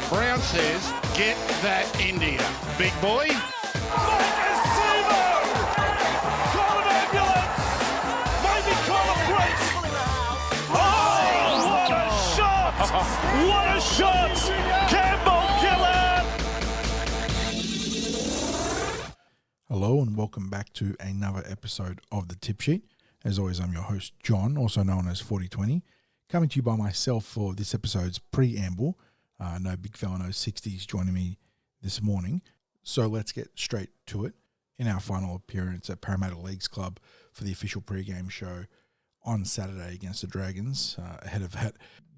Brown says, get that India. Big boy. Call an ambulance! Maybe call a priest! Oh, what a shot! What a shot! Campbell killer! Hello and welcome back to another episode of The Tip Sheet. As always, I'm your host, John, also known as 4020, coming to you by myself for this episode's preamble. No big fella, no Sixties joining me this morning. So let's get straight to it. In our final appearance at Parramatta Leagues Club for the official pre-game show on Saturday against the Dragons, ahead of that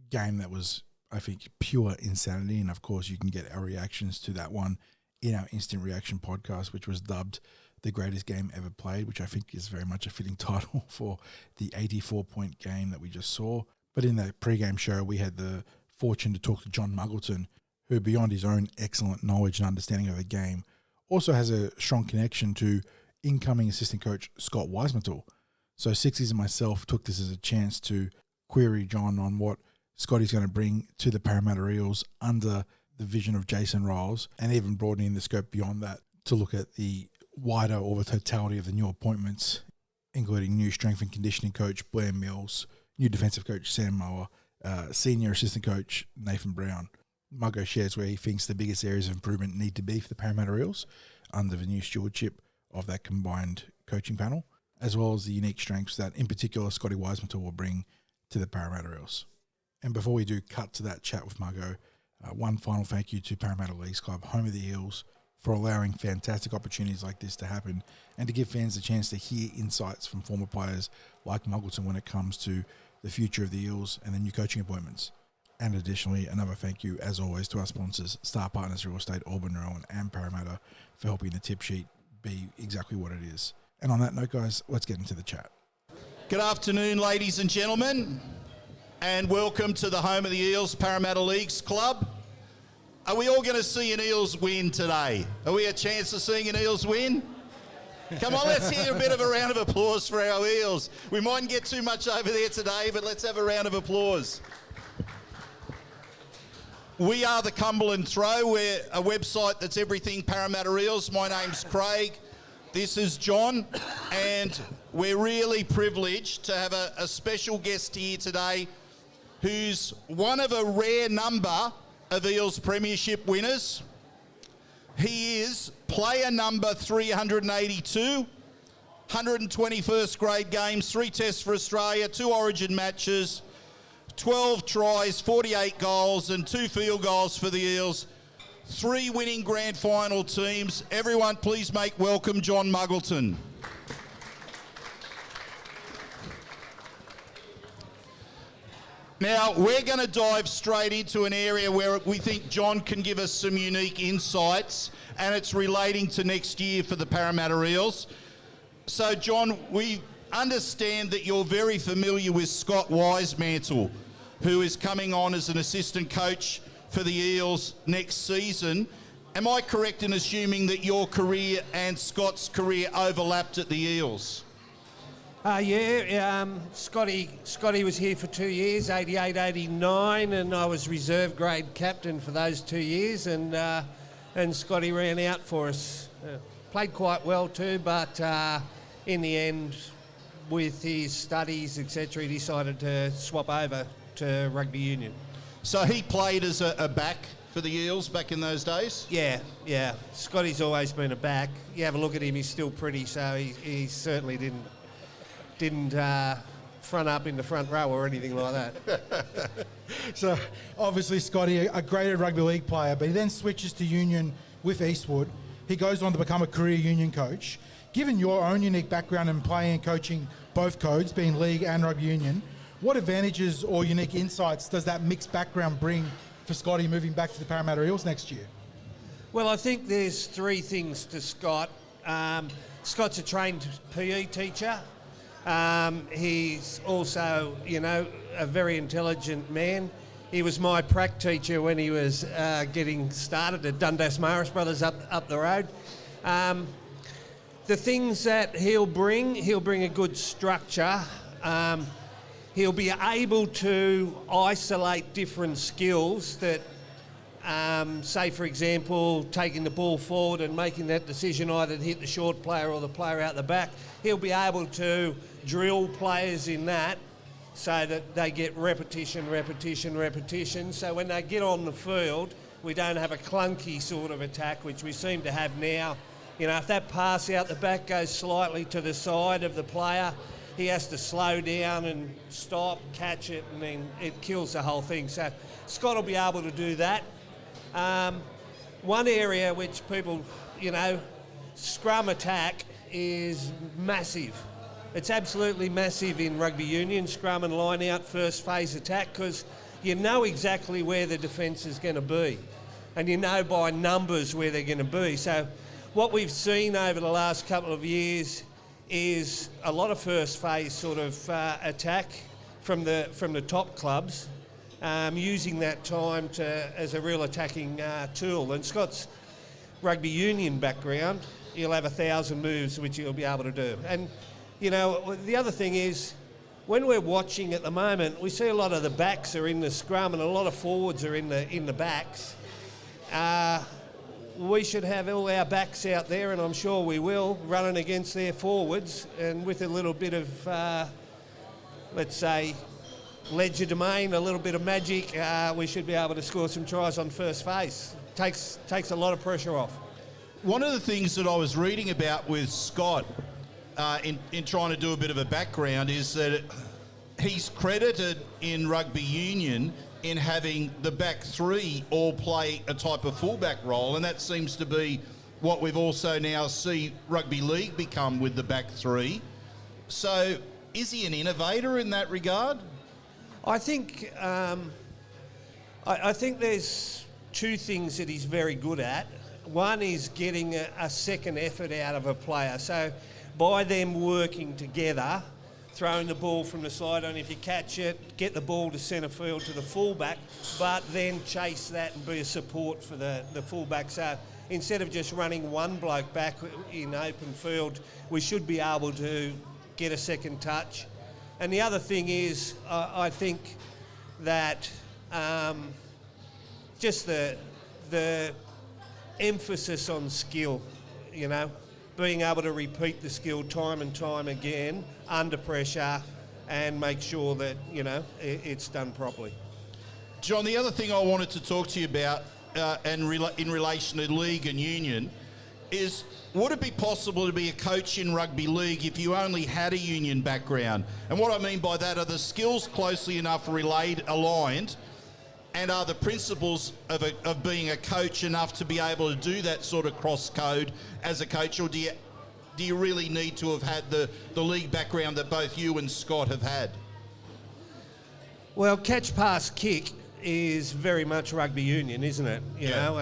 game that was, I think, pure insanity. And of course, you can get our reactions to that one in our Instant Reaction podcast, which was dubbed the greatest game ever played, which I think is very much a fitting title for the 84-point game that we just saw. But in that pre-game show, we had the fortune to talk to John Muggleton, who, beyond his own excellent knowledge and understanding of the game, also has a strong connection to incoming assistant coach Scott Wisemantel. So Sixties and myself took this as a chance to query John on what Scotty's going to bring to the Parramatta Eels under the vision of Jason Riles, and even broadening the scope beyond that to look at the wider or the totality of the new appointments, including new strength and conditioning coach Blair Mills, new defensive coach Sam Mower, senior assistant coach Nathan Brown. Muggo shares where he thinks the biggest areas of improvement need to be for the Parramatta Eels under the new stewardship of that combined coaching panel, as well as the unique strengths that, in particular, Scotty Wisemantel will bring to the Parramatta Eels. And before we do cut to that chat with Muggo, one final thank you to Parramatta Leagues Club, home of the Eels, for allowing fantastic opportunities like this to happen and to give fans a chance to hear insights from former players like Muggleton when it comes to the future of the Eels and the new coaching appointments. And additionally, another thank you, as always, to our sponsors, Star Partners Real Estate, Auburn, Rowan and Parramatta, for helping the tip sheet be exactly what it is. And on that note, guys, let's get into the chat. Good afternoon, ladies and gentlemen, and welcome to the home of the Eels, Parramatta Leagues Club. Are we all going to see an Eels win today? Are we a chance of seeing an Eels win? Come on, let's hear a bit of a round of applause for our Eels. We mightn't get too much over there today, but let's have a round of applause. We are the Cumberland Throw. We're a website that's everything Parramatta Eels. My name's Craig. This is John, and we're really privileged to have a special guest here today who's one of a rare number of Eels Premiership winners. He is player number 382, 121st grade games, 3 tests for Australia, 2 Origin matches, 12 tries, 48 goals and 2 field goals for the Eels, 3 winning grand final teams. Everyone please make welcome John Muggleton. Now, we're going to dive straight into an area where we think John can give us some unique insights, and it's relating to next year for the Parramatta Eels. So, John, we understand that you're very familiar with Scott Wisemantel, who is coming on as an assistant coach for the Eels next season. Am I correct in assuming that your career and Scott's career overlapped at the Eels? Scotty was here for 2 years, 88, 89, and I was reserve grade captain for those 2 years, and Scotty ran out for us. Played quite well too, but in the end, with his studies, etc., he decided to swap over to rugby union. So he played as a back for the Eels back in those days? Yeah. Scotty's always been a back. You have a look at him, he's still pretty, so he certainly didn't front up in the front row or anything like that. So, obviously, Scotty, a great rugby league player, but he then switches to union with Eastwood. He goes on to become a career union coach. Given your own unique background in playing and coaching both codes, being league and rugby union, what advantages or unique insights does that mixed background bring for Scotty moving back to the Parramatta Eels next year? Well, I think there's 3 things to Scott. Scott's a trained PE teacher. He's also, a very intelligent man. He was my prac teacher when he was getting started at Dundas Maris Brothers up the road. The things that he'll bring a good structure. he'll be able to isolate different skills that, say for example, taking the ball forward and making that decision either to hit the short player or the player out the back. He'll be able to drill players in that so that they get repetition. So when they get on the field, we don't have a clunky sort of attack, which we seem to have now. You know, if that pass out the back goes slightly to the side of the player, he has to slow down and stop, catch it, and then it kills the whole thing. So Scott will be able to do that. One area which people, you know, scrum attack is massive. It's absolutely massive in rugby union, scrum and line out first phase attack, because you know exactly where the defence is going to be, and you know by numbers where they're going to be. So what we've seen over the last couple of years is a lot of first phase sort of attack from the top clubs, using that time as a real attacking tool. And Scott's rugby union background, he'll have 1,000 moves which he'll be able to do. And you know, the other thing is, when we're watching at the moment, we see a lot of the backs are in the scrum and a lot of forwards are in the backs. We should have all our backs out there, and I'm sure we will, running against their forwards, and with a little bit of, let's say, legerdemain, a little bit of magic, we should be able to score some tries on first phase. Takes a lot of pressure off. One of the things that I was reading about with Scott in trying to do a bit of a background is that he's credited in rugby union in having the back three all play a type of fullback role, and that seems to be what we've also now see rugby league become with the back three. So is he an innovator in that regard? I think I think there's two things that he's very good at. One is getting a second effort out of a player. So by them working together, throwing the ball from the sideline, if you catch it, get the ball to centre field to the fullback, but then chase that and be a support for the fullback. So instead of just running one bloke back in open field, we should be able to get a second touch. And the other thing is, I think that just the emphasis on skill, you know, being able to repeat the skill time and time again under pressure and make sure that, you know, it's done properly. John, the other thing I wanted to talk to you about in relation to league and union is, would it be possible to be a coach in rugby league if you only had a union background? And what I mean by that, are the skills closely enough aligned, and are the principles of being a coach enough to be able to do that sort of cross code as a coach, or do you really need to have had the league background that both you and Scott have had? Well, catch, pass, kick is very much rugby union, isn't it? You know,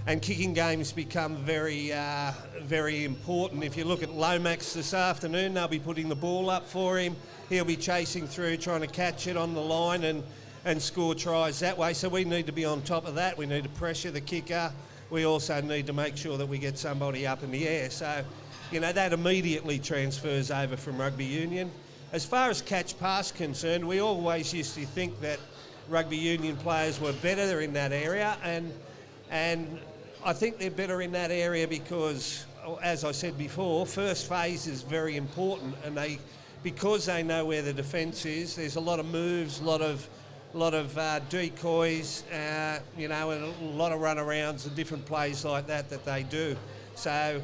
and kicking games become very, very important. If you look at Lomax this afternoon, they'll be putting the ball up for him. He'll be chasing through, trying to catch it on the line and score tries that way. So we need to be on top of that. We need to pressure the kicker. We also need to make sure that we get somebody up in the air. So, you know, that immediately transfers over from rugby union. As far as catch-pass concerned, we always used to think that rugby union players were better in that area, and I think they're better in that area because, as I said before, first phase is very important, and because they know where the defence is, there's a lot of moves, a lot of decoys, you know, and a lot of runarounds and different plays like that they do. So,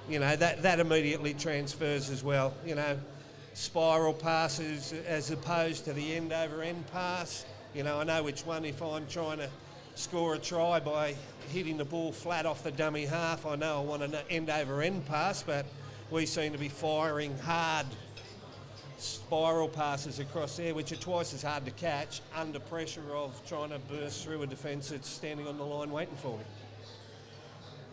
you know, that immediately transfers as well. You know, spiral passes as opposed to the end over end pass. You know, I know which one. If I'm trying to score a try by hitting the ball flat off the dummy half, I know I want an end over end pass, but we seem to be firing hard spiral passes across there, which are twice as hard to catch under pressure of trying to burst through a defence that's standing on the line waiting for me.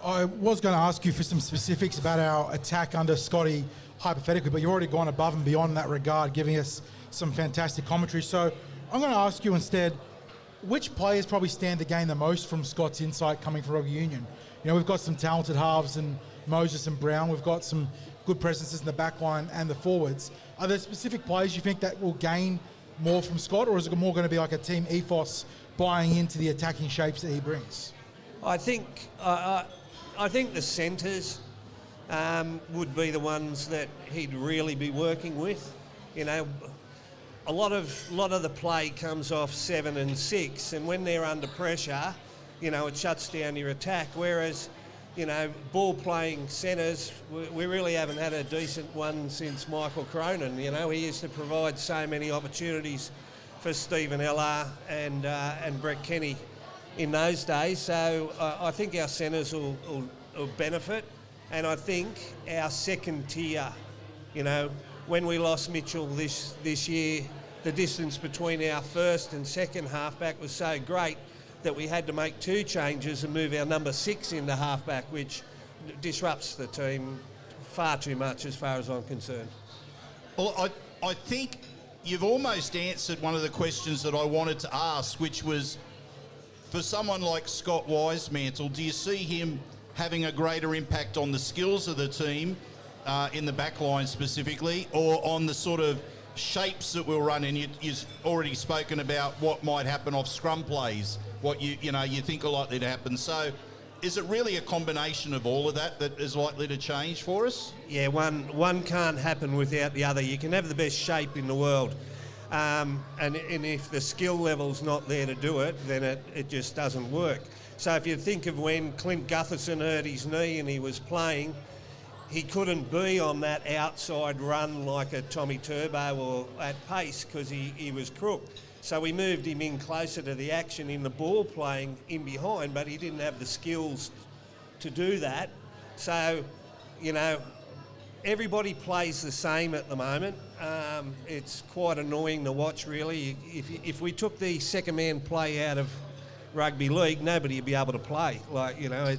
I was going to ask you for some specifics about our attack under Scotty, hypothetically, but you've already gone above and beyond that regard, giving us some fantastic commentary. So I'm going to ask you instead, which players probably stand to gain the most from Scott's insight coming from rugby union? You know, we've got some talented halves in Moses and Brown. We've got some good presences in the back line and the forwards. Are there specific players you think that will gain more from Scott, or is it more going to be like a team ethos buying into the attacking shapes that he brings? I think the centres would be the ones that he'd really be working with. You know, a lot of the play comes off 7 and 6, and when they're under pressure, you know, it shuts down your attack. Whereas, you know, ball-playing centres, we really haven't had a decent one since Michael Cronin. You know, he used to provide so many opportunities for Stephen Ella and Brett Kenny in those days. So I think our centres will benefit, and I think our second tier, you know, when we lost Mitchell this year, the distance between our first and second halfback was so great that we had to make 2 changes and move our number 6 into halfback, which disrupts the team far too much as far as I'm concerned. Well, I think you've almost answered one of the questions that I wanted to ask, which was, for someone like Scott Wisemantel, do you see him having a greater impact on the skills of the team, in the back line specifically, or on the sort of shapes that we'll run in? You've already spoken about what might happen off scrum plays, what you think are likely to happen. So is it really a combination of all of that is likely to change for us? Yeah, one can't happen without the other. You can have the best shape in the world, and if the skill level's not there to do it, then it just doesn't work. So if you think of when Clint Gutherson hurt his knee and he was playing, he couldn't be on that outside run like a Tommy Turbo or at pace because he was crooked. So we moved him in closer to the action in the ball playing in behind, but he didn't have the skills to do that. So, you know, everybody plays the same at the moment. It's quite annoying to watch, really. If we took the second man play out of rugby league, nobody would be able to play. Like, you know,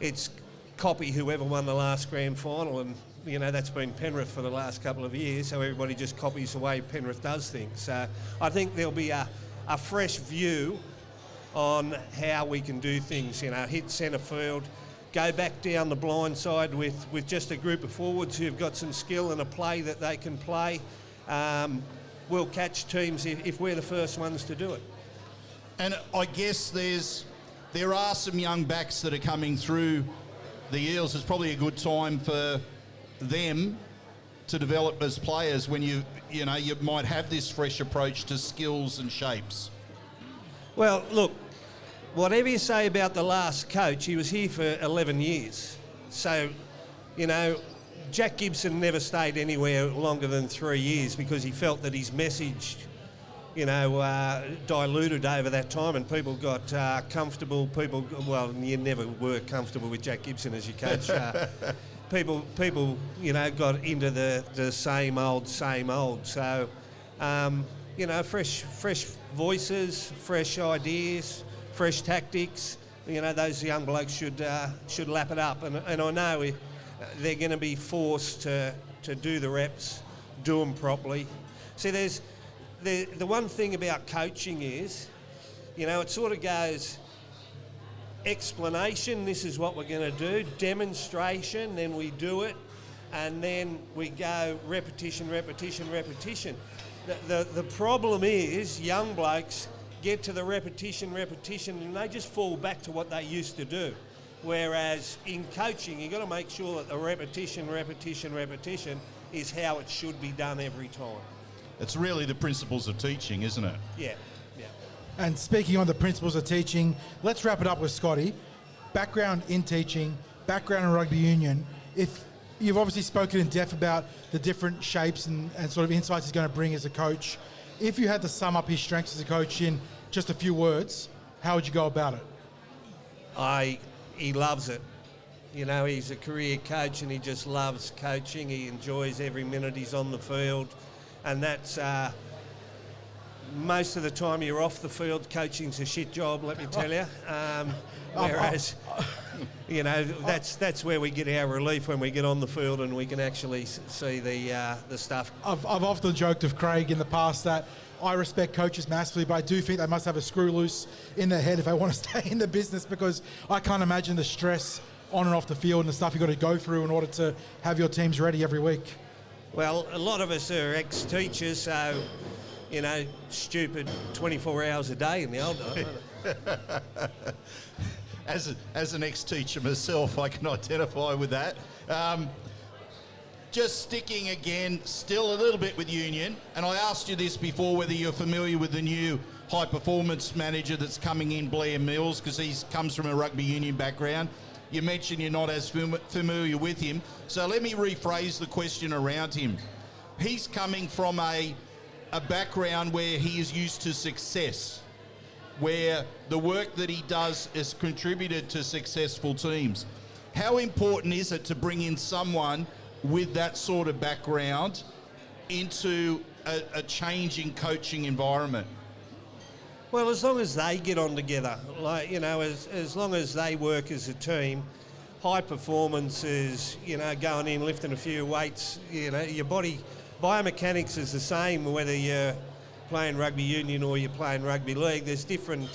it's copy whoever won the last grand final, and you know that's been Penrith for the last couple of years, so everybody just copies the way Penrith does things. So I think there'll be a fresh view on how we can do things, you know, hit centre field, go back down the blind side with just a group of forwards who've got some skill and a play that they can play. We'll catch teams if we're the first ones to do it. And I guess there are some young backs that are coming through the Eels. It's probably a good time for them to develop as players when you might have this fresh approach to skills and shapes. Well, look, whatever you say about the last coach, he was here for 11 years. So, you know, Jack Gibson never stayed anywhere longer than 3 years because he felt that his message, you know, diluted over that time, and people got comfortable. Well, you never were comfortable with Jack Gibson as your coach. People, you know, got into the same old. So, you know, fresh voices, fresh ideas, fresh tactics. You know, those young blokes should lap it up, and I know they're going to be forced to do the reps, do them properly. See, there's the one thing about coaching is, you know, it sort of goes explanation, this is what we're going to do, demonstration, then we do it, and then we go repetition. The problem is young blokes get to the repetition, and they just fall back to what they used to do. Whereas in coaching, you've got to make sure that the repetition is how it should be done every time. It's really the principles of teaching, isn't it? Yeah. And speaking on the principles of teaching, let's wrap it up with Scotty. Background in teaching, background in rugby union. If you've obviously spoken in depth about the different shapes and sort of insights he's going to bring as a coach, if you had to sum up his strengths as a coach in just a few words, how would you go about it? He loves it. You know, he's a career coach and he just loves coaching. He enjoys every minute he's on the field, and that's most of the time you're off the field, coaching's a shit job, let me tell you. Whereas, you know, that's where we get our relief, when we get on the field and we can actually see the stuff. I've often joked with Craig in the past that I respect coaches massively, but I do think they must have a screw loose in their head if they want to stay in the business, because I can't imagine the stress on and off the field and the stuff you've got to go through in order to have your teams ready every week. Well, a lot of us are ex-teachers, so, you know, stupid 24 hours a day in the old days. As an ex-teacher myself, I can identify with that. Just sticking again, still a little bit with Union, and I asked you this before, whether you're familiar with the new high-performance manager that's coming in, Blair Mills, because he comes from a rugby union background. You mentioned you're not as familiar with him, so let me rephrase the question around him. He's coming from a background where he is used to success, where the work that he does has contributed to successful teams. How important is it to bring in someone with that sort of background into a changing coaching environment? Well, as long as they get on together, like, you know, as long as they work as a team, high performance is, you know, going in, lifting a few weights, you know, your body, biomechanics is the same whether you're playing rugby union or you're playing rugby league. There's different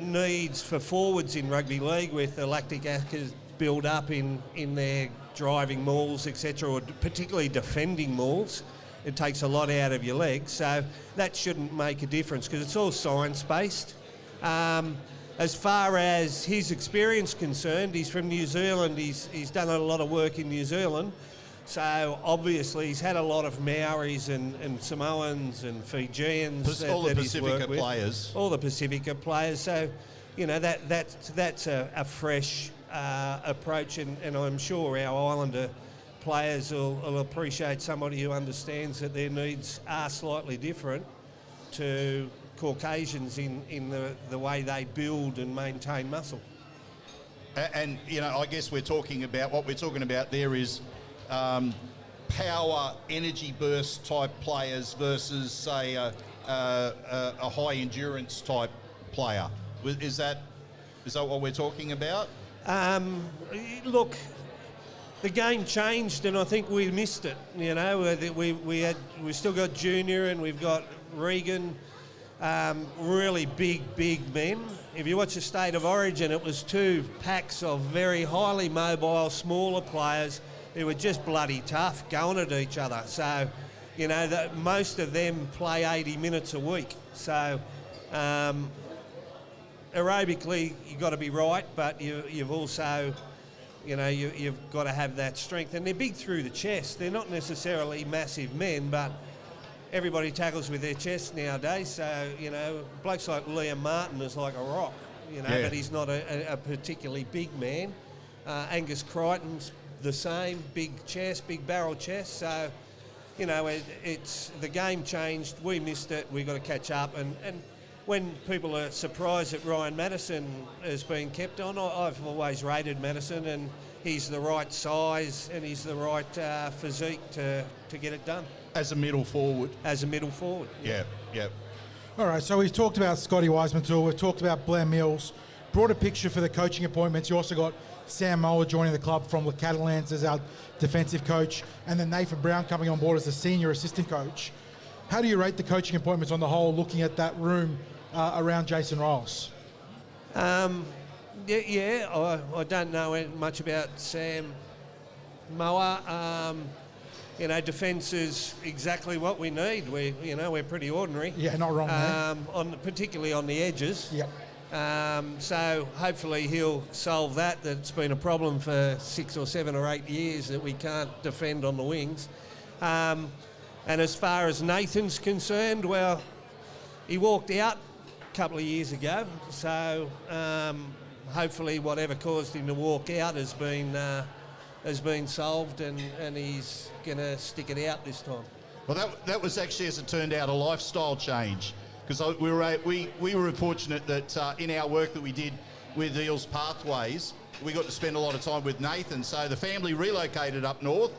needs for forwards in rugby league with the lactic acid build up in their driving mauls, etc., or particularly defending mauls. It takes a lot out of your legs, so that shouldn't make a difference because it's all science-based. As far as his experience concerned, he's from New Zealand. He's done a lot of work in New Zealand, so obviously he's had a lot of Maoris and Samoans and Fijians. All the that he's worked Pacifica with. players. All the Pacifica players. So, you know, that's a fresh approach, and I'm sure our Islander players will appreciate somebody who understands that their needs are slightly different to Caucasians in the way they build and maintain muscle. And you know, I guess what we're talking about there is power, energy burst type players versus, say, a high endurance type player. Is that what we're talking about? Look, the game changed, and I think we missed it. You know, we still got Junior, and we've got Regan, really big men. If you watch the State of Origin, it was two packs of very highly mobile, smaller players who were just bloody tough, going at each other. So, you know, that most of them play 80 minutes a week. So, aerobically, you've got to be right, but you've also, you know, you've got to have that strength. And they're big through the chest. They're not necessarily massive men, but everybody tackles with their chest nowadays. So, you know, blokes like Liam Martin is like a rock, you know, Yeah. but he's not a particularly big man. Angus Crichton's the same, big chest, big barrel chest. So, you know, it's the game changed. We missed it. We've got to catch up. And when people are surprised that Ryan Madison has been kept on, I've always rated Madison, and he's the right size and he's the right physique to get it done. As a middle forward. As a middle forward. Yeah. All right, so we've talked about Scotty Wisemantel, we've talked about Blair Mills, brought a picture for the coaching appointments. You also got Sam Mower joining the club from the Catalans as our defensive coach, and then Nathan Brown coming on board as the senior assistant coach. How do you rate the coaching appointments on the whole, looking at that room around Jason Riles? I don't know much about Sam Mower. You know, defence is exactly what we need. We're pretty ordinary. Yeah, not wrong there. Particularly on the edges. Yep. So hopefully he'll solve that. That's been a problem for 6 or 7 or 8 years, that we can't defend on the wings. And as far as Nathan's concerned, well, he walked out a couple of years ago. So hopefully whatever caused him to walk out has been solved, and he's going to stick it out this time. Well, that was actually, as it turned out, a lifestyle change, because we were fortunate that in our work that we did with Eels Pathways, we got to spend a lot of time with Nathan. So the family relocated up north,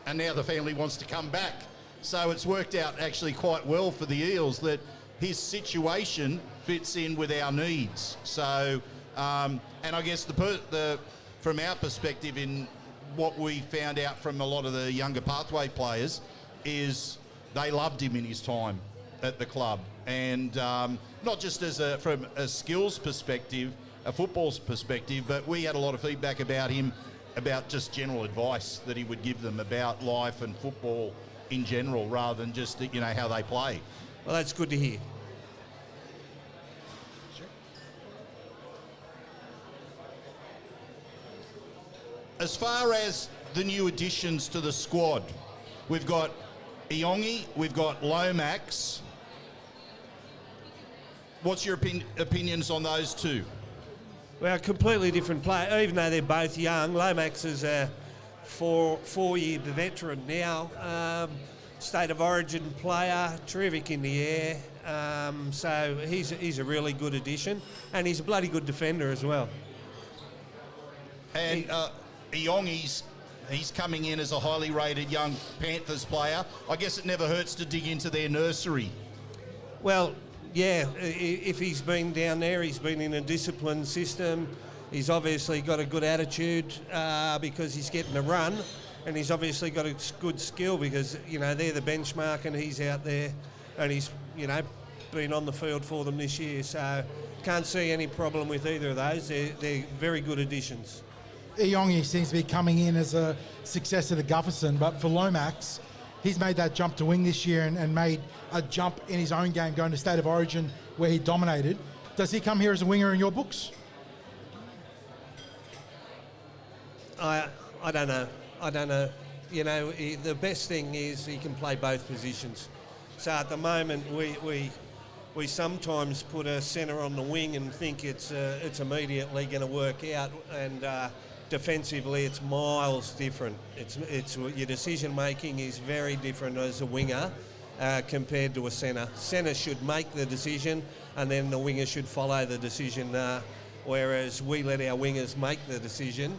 and now the family wants to come back. So it's worked out actually quite well for the Eels that his situation fits in with our needs. So, and I guess from our perspective, in what we found out from a lot of the younger pathway players, is they loved him in his time at the club, and not just from a skills perspective, a football's perspective, but we had a lot of feedback about him about just general advice that he would give them about life and football in general, rather than just how they play. Well, that's good to hear. As far as the new additions to the squad, we've got Iongi, we've got Lomax. What's your opinions on those two? Well, completely different player. Even though they're both young, Lomax is a four-year veteran now. State of Origin player, terrific in the air. So he's a really good addition, and he's a bloody good defender as well. And Iongi's he's coming in as a highly rated young Panthers player. I guess it never hurts to dig into their nursery. Well, yeah, if he's been down there, he's been in a disciplined system. He's obviously got a good attitude because he's getting a run, and he's obviously got a good skill because, they're the benchmark and he's out there and he's, been on the field for them this year. So can't see any problem with either of those. They're very good additions. Iongi seems to be coming in as a successor to Gufferson, but for Lomax, he's made that jump to wing this year and made a jump in his own game going to State of Origin where he dominated. Does he come here as a winger in your books? I don't know. The best thing is he can play both positions. So at the moment, we sometimes put a centre on the wing and think it's immediately going to work out, and defensively it's miles different. It's your decision making is very different as a winger compared to a centre. Centre should make the decision, and then the winger should follow the decision. Whereas we let our wingers make the decision,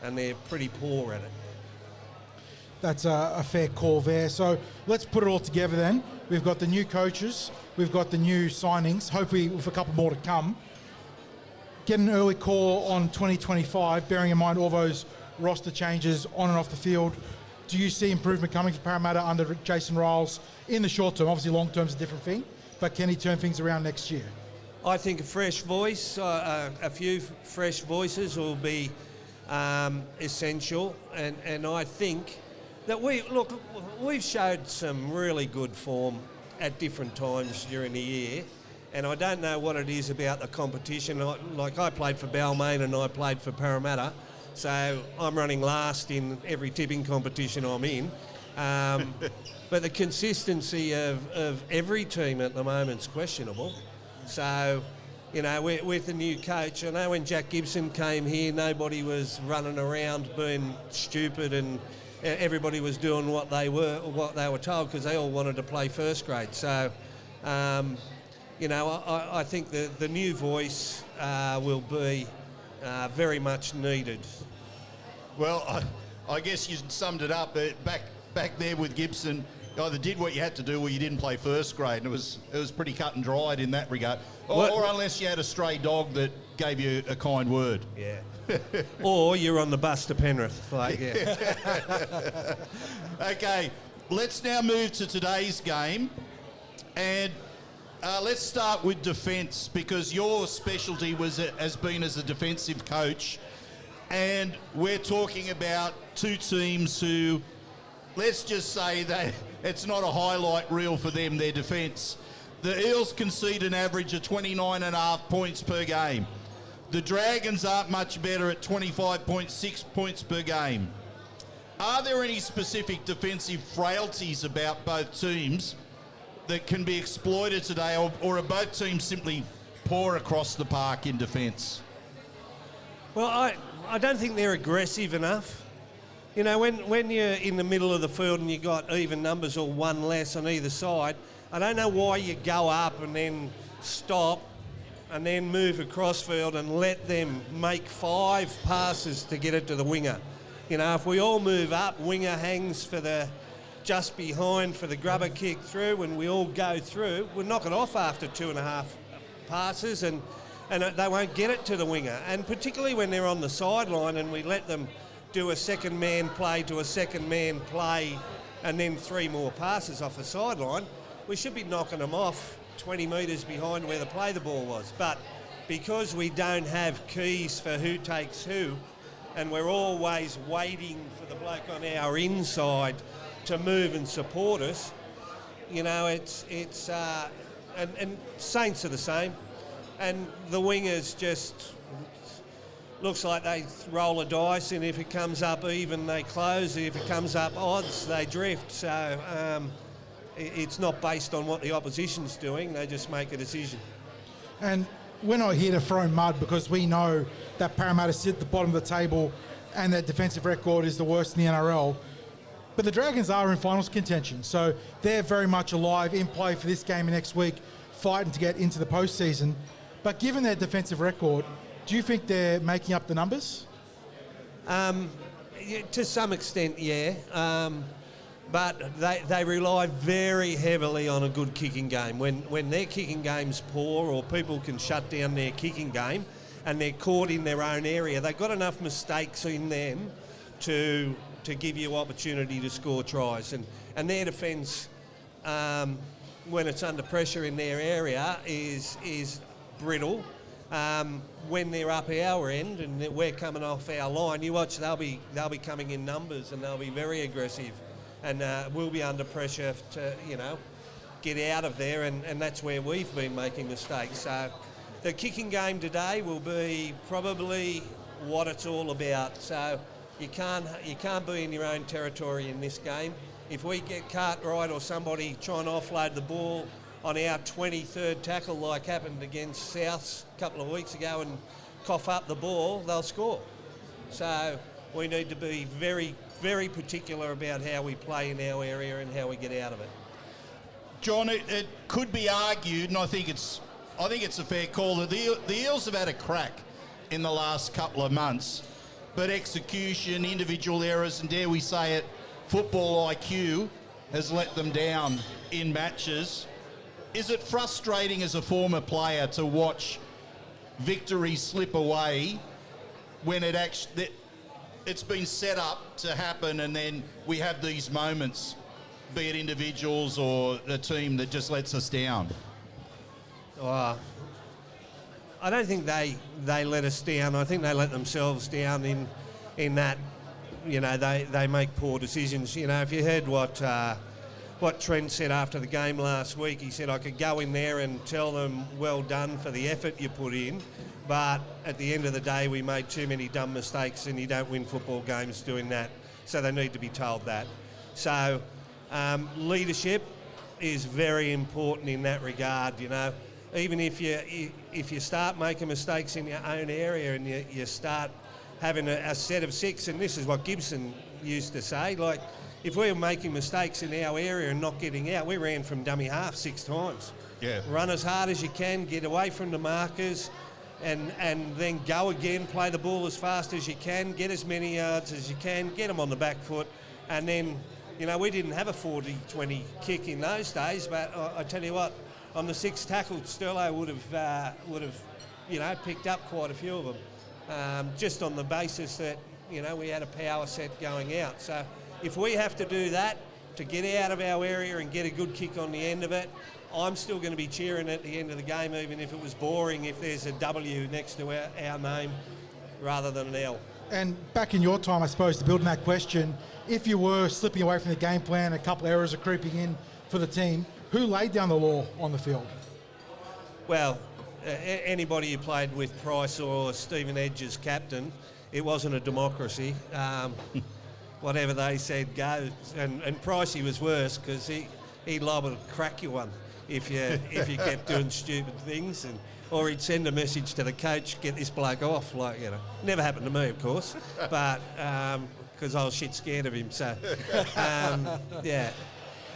and they're pretty poor at it. That's a fair call there. So let's put it all together then. We've got the new coaches, we've got the new signings, hopefully with a couple more to come. Get an early call on 2025, bearing in mind all those roster changes on and off the field. Do you see improvement coming for Parramatta under Jason Riles in the short term? Obviously long term is a different thing, but can he turn things around next year? I think a fresh voice, a few fresh voices will be essential, and I think that we've showed some really good form at different times during the year, and I don't know what it is about the competition. I played for Balmain and I played for Parramatta, so I'm running last in every tipping competition I'm in. But the consistency of every team at the moment is questionable. So, with the new coach, I know when Jack Gibson came here, nobody was running around being stupid and everybody was doing what they were told because they all wanted to play first grade. So, I think the new voice will be very much needed. Well, I guess you summed it up. Back there with Gibson, you either did what you had to do or you didn't play first grade, and it was pretty cut and dried in that regard. Or unless you had a stray dog that gave you a kind word. Yeah. Or you're on the bus to Penrith. Okay, let's now move to today's game. And let's start with defence, because your specialty has been as a defensive coach. And we're talking about two teams who, let's just say that it's not a highlight reel for them, their defence. The Eels concede an average of 29.5 points per game. The Dragons aren't much better at 25.6 points per game. Are there any specific defensive frailties about both teams that can be exploited today, or are both teams simply poor across the park in defence? Well, I don't think they're aggressive enough. When you're in the middle of the field and you got even numbers or one less on either side, I don't know why you go up and then stop and then move across field and let them make 5 passes to get it to the winger. If we all move up, winger hangs just behind for the grubber kick through, and we all go through, we'll knock it off after 2.5 passes and they won't get it to the winger. And particularly when they're on the sideline and we let them do a second man play to a second man play and then 3 more passes off the sideline, we should be knocking them off 20 metres behind where the ball was. But because we don't have keys for who takes who, and we're always waiting for the bloke on our inside to move and support us. You know, and Saints are the same, and the wingers just looks like they roll a dice, and if it comes up even, they close. If it comes up odds, they drift. So it's not based on what the opposition's doing. They just make a decision. And we're not here to throw mud because we know that Parramatta sit at the bottom of the table and their defensive record is the worst in the NRL. But the Dragons are in finals contention, so they're very much alive, in play for this game next week, fighting to get into the postseason. But given their defensive record, do you think they're making up the numbers? Yeah, to some extent, yeah. But they rely very heavily on a good kicking game. When their kicking game's poor, or people can shut down their kicking game and they're caught in their own area, they've got enough mistakes in them to give you opportunity to score tries. And their defence, when it's under pressure in their area, is brittle. When they're up our end and we're coming off our line, you watch, they'll be coming in numbers and they'll be very aggressive, and we'll be under pressure to get out of there, and that's where we've been making mistakes. So the kicking game today will be probably what it's all about. So you can't be in your own territory in this game. If we get Cartwright or somebody trying to offload the ball on our 23rd tackle, like happened against Souths a couple of weeks ago, and cough up the ball, they'll score. So we need to be very, very particular about how we play in our area and how we get out of it. John, it could be argued, and I think it's a fair call, that the Eels have had a crack in the last couple of months, but execution, individual errors, and dare we say it, football IQ has let them down in matches. Is it frustrating as a former player to watch victory slip away when it's been set up to happen, and then we have these moments, be it individuals or a team, that just lets us down? I don't think they let us down. I think they let themselves down in that, they make poor decisions. If you heard what Trent said after the game last week, he said, I could go in there and tell them well done for the effort you put in, but at the end of the day we made too many dumb mistakes, and you don't win football games doing that. So they need to be told that. So leadership is very important in that regard. Even if you start making mistakes in your own area and you start having a set of six, and this is what Gibson used to say, like, if we were making mistakes in our area and not getting out, we ran from dummy half 6 times. Yeah. Run as hard as you can, get away from the markers, and then go again, play the ball as fast as you can, get as many yards as you can, get them on the back foot, and then, we didn't have a 40-20 kick in those days, but I tell you what, on the 6th tackle, Sterlo would have picked up quite a few of them, just on the basis that, we had a power set going out. So if we have to do that to get out of our area and get a good kick on the end of it, I'm still going to be cheering at the end of the game, even if it was boring, if there's a W next to our name rather than an L. And back in your time, I suppose, to build on that question, if you were slipping away from the game plan, a couple of errors are creeping in for the team, who laid down the law on the field? Well, anybody who played with Price or Stephen Edge as captain, it wasn't a democracy. Whatever they said goes. And Pricey was worse because he'd liable to crack you one if you kept doing stupid things, or he'd send a message to the coach, get this bloke off. Never happened to me, of course, but because I was shit scared of him. So, yeah.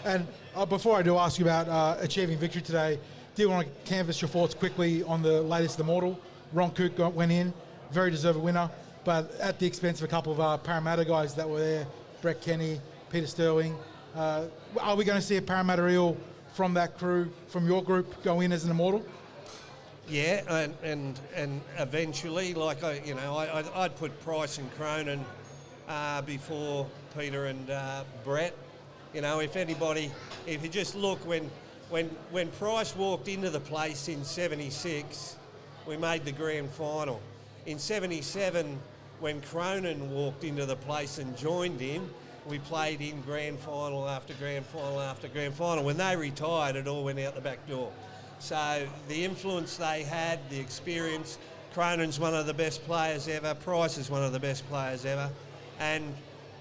And before I do ask you about achieving victory today, do you want to canvass your thoughts quickly on the latest of the Mortal? Ron Cook went in, very deserved winner, but at the expense of a couple of Parramatta guys that were there, Brett Kenny, Peter Sterling. Are we going to see a Parramatta Eel from that crew, from your group, go in as an immortal? Yeah, and eventually, I'd put Price and Cronin before Peter and Brett. If you just look, when Price walked into the place in 76, we made the grand final. In 77, when Cronin walked into the place and joined him, we played in grand final after grand final after grand final. When they retired, it all went out the back door. So the influence they had, the experience, Cronin's one of the best players ever, Price is one of the best players ever, and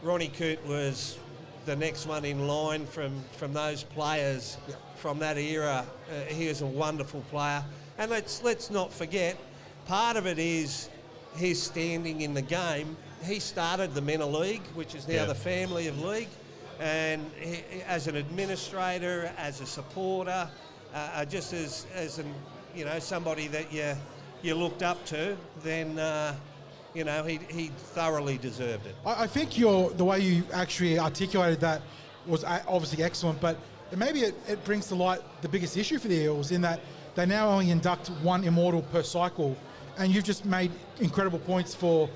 Ronnie Coote was the next one in line from those players from that era. He was a wonderful player. And let's not forget, part of it is his standing in the game. He started the Menor League, which is now the family of league, and he, as an administrator, as a supporter, just as an, you know, somebody that you looked up to, then you know, he thoroughly deserved it. I think the way you actually articulated that was obviously excellent, but maybe it brings to light the biggest issue for the Eels in that they now only induct one immortal per cycle, and you've just made incredible points for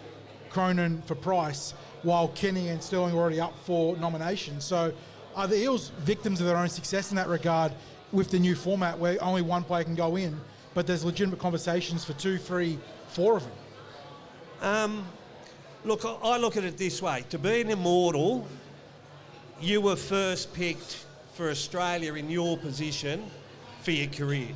Cronin, for Price, while Kenny and Sterling are already up for nomination. So are the Eels victims of their own success in that regard with the new format where only one player can go in, but there's legitimate conversations for 2, 3, 4 of them? Look, I look at it this way. To be an immortal, you were first picked for Australia in your position for your career.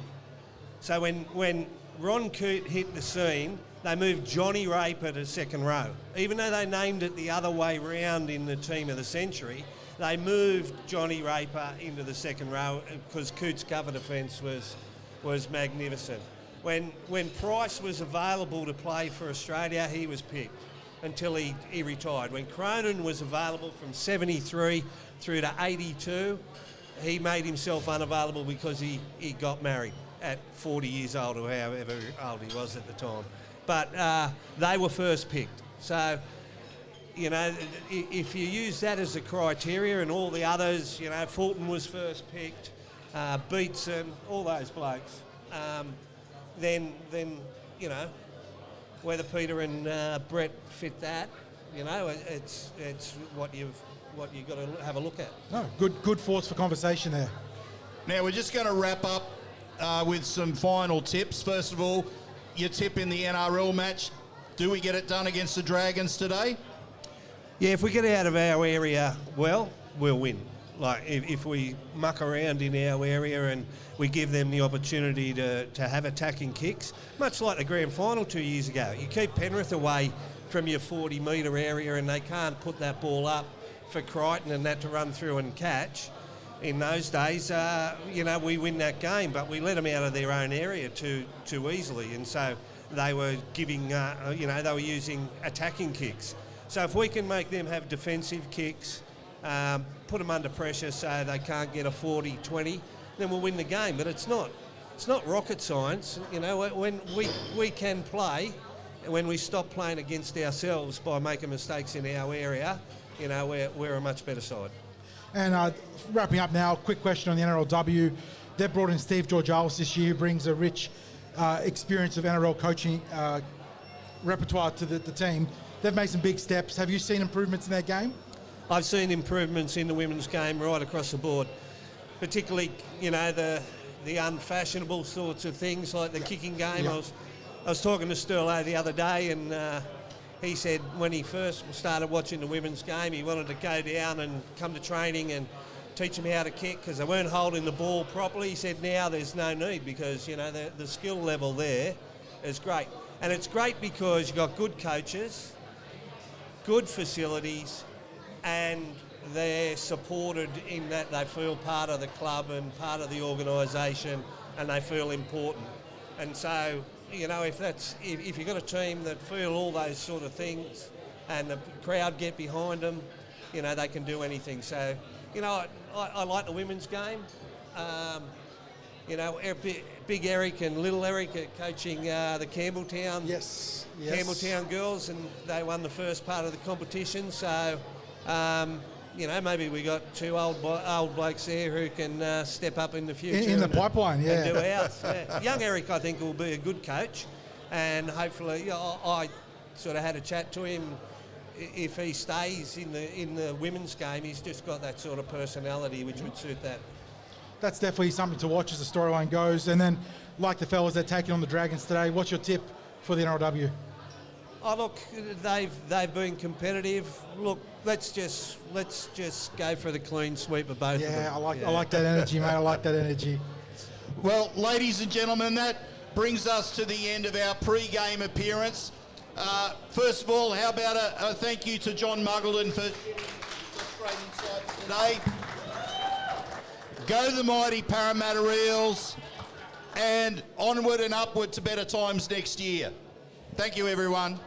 So when Ron Coote hit the scene, they moved Johnny Raper to second row. Even though they named it the other way round in the team of the century, they moved Johnny Raper into the second row because Coote's cover defence was magnificent. When Price was available to play for Australia, he was picked until he retired. When Cronin was available from 73 through to 82, he made himself unavailable because he got married at 40 years old or however old he was at the time. But they were first picked. So, you know, if you use that as a criteria and all the others, you know, Fulton was first picked, Beatson, all those blokes, then you know, whether Peter and Brett fit that, you know, it's what you've got to have a look at. No, good thoughts for conversation there. Now we're just going to wrap up with some final tips. First of all, your tip in the NRL match. Do we get it done against the Dragons today? Yeah, if we get out of our area well, we'll win. Like if we muck around in our area and we give them the opportunity to have attacking kicks, much like the grand final 2 years ago. You keep Penrith away from your 40-metre area and they can't put that ball up for Crichton and that to run through and catch. In those days, you know, we win that game, but we let them out of their own area too easily, and so they were giving, you know, they were using attacking kicks. So if we can make them have defensive kicks, put them under pressure so they can't get a 40-20, then we'll win the game. But it's not rocket science. You know, when we can play, when we stop playing against ourselves by making mistakes in our area, you know, we're a much better side. And wrapping up now, quick question on the NRLW. They've brought in St George Illawarra this year, who brings a rich experience of NRL coaching repertoire to the team. They've made some big steps. Have you seen improvements in their game? I've seen improvements in the women's game right across the board, particularly, you know, the unfashionable sorts of things like the kicking game. Yep. I was talking to Sterlo the other day, and he said when he first started watching the women's game, he wanted to go down and come to training and teach them how to kick because they weren't holding the ball properly. He said now there's no need because, you know, the skill level there is great. And it's great because you've got good coaches, good facilities, and they're supported in that they feel part of the club and part of the organisation and they feel important. And so, you know, if you've got a team that feel all those sort of things and the crowd get behind them, you know, they can do anything. So, you know, I like the women's game. You know, Big Eric and Little Eric are coaching the Campbelltown. Yes. Campbelltown girls, and they won the first part of the competition. So, you know, maybe we got two old blokes there who can step up in the future. In the pipeline, yeah. And do ours. Yeah. Young Eric, I think, will be a good coach, and hopefully, you know, I sort of had a chat to him. If he stays in the women's game, he's just got that sort of personality which would suit that. That's definitely something to watch as the storyline goes. And then, like the fellas that are taking on the Dragons today, what's your tip for the NRLW? Oh, look, they've been competitive. Look, let's just go for the clean sweep of both of them. Yeah, I like that energy, mate. I like that energy. Well, ladies and gentlemen, that brings us to the end of our pre-game appearance. First of all, how about a thank you to John Muggleton for great insights today. Go the mighty Parramatta Eels, and onward and upward to better times next year. Thank you, everyone.